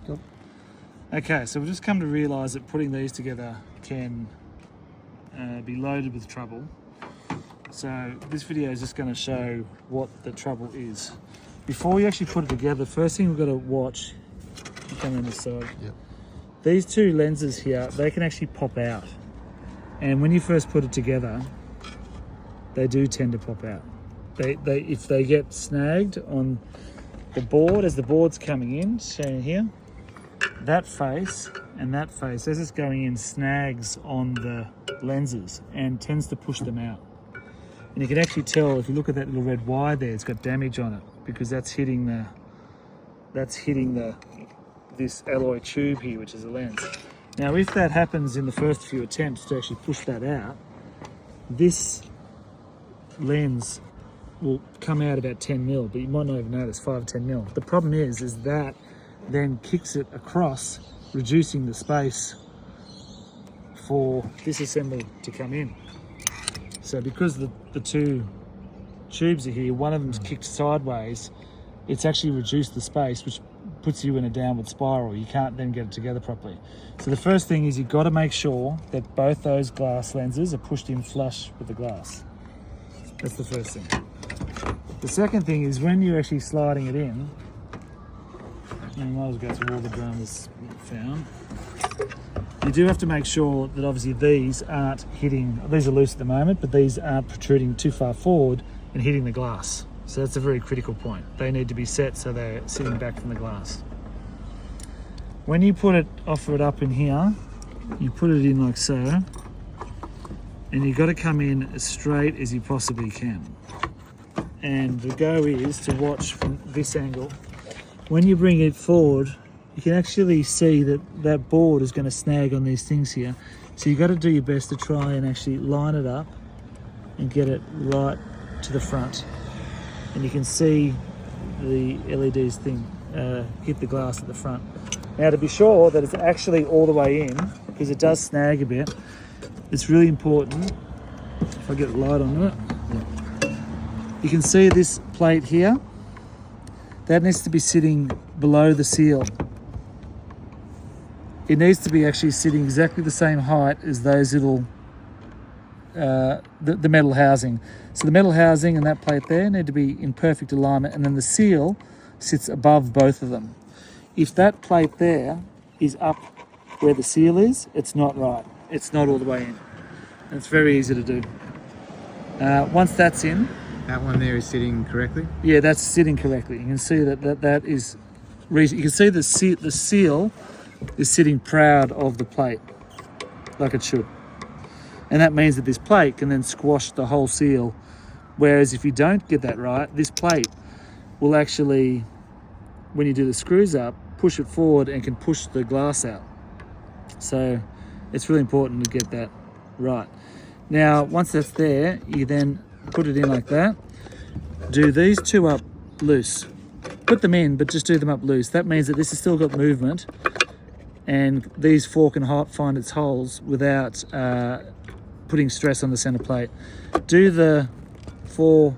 Yep. Okay, so we've just come to realise that putting these together can be loaded with trouble. So this video is just going to show what the trouble is. Before you actually put it together, first thing we've got to watch, you come on this side. Yep. These two lenses here, they can actually pop out. And when you first put it together, they do tend to pop out. If they get snagged on the board, as the board's coming in, shown here, that face and that face, as it's going in, snags on the lenses and tends to push them out. And you can actually tell if you look at that little red wire there, it's got damage on it because that's hitting this alloy tube here, which is a lens. Now, if that happens in the first few attempts to actually push that out, this lens will come out about 10 mil, but you might not even notice 5 or 10 mil. The problem is that then kicks it across, reducing the space for this assembly to come in. So because the two tubes are here, one of them's kicked sideways, it's actually reduced the space, which puts you in a downward spiral. You can't then get it together properly. So the first thing is you've got to make sure that both those glass lenses are pushed in flush with the glass. That's the first thing. The second thing is when you're actually sliding it in, and I might as well go through all the dramas found. You do have to make sure that obviously these aren't hitting, these are loose at the moment, but these aren't protruding too far forward and hitting the glass. So that's a very critical point. They need to be set so they're sitting back from the glass. When you offer it up in here, you put it in like so, and you've got to come in as straight as you possibly can. And the go is to watch from this angle. When you bring it forward, you can actually see that board is going to snag on these things here. So you've got to do your best to try and actually line it up and get it right to the front. And you can see the LEDs thing hit the glass at the front. Now, to be sure that it's actually all the way in, because it does snag a bit, it's really important, if I get the light on it, you can see this plate here, that needs to be sitting below the seal. It needs to be actually sitting exactly the same height as those little, the metal housing. So the metal housing and that plate there need to be in perfect alignment, and then the seal sits above both of them. If that plate there is up where the seal is, it's not right. It's not all the way in. And it's very easy to do. Once that's in, That one there is sitting correctly? yeah, that's sitting correctly. You can see that is, you can see the seal is sitting proud of the plate, like it should. And that means that this plate can then squash the whole seal. Whereas if you don't get that right, this plate will actually, when you do the screws up, push it forward and can push the glass out. So it's really important to get that right. Now, once that's there, you then put it in like that. Do these two up loose. Put them in, but just do them up loose. That means that this has still got movement, and these four can find its holes without putting stress on the center plate. Do the 4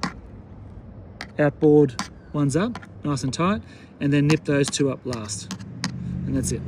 outboard ones up, nice and tight, and then nip those 2 up last. And that's it.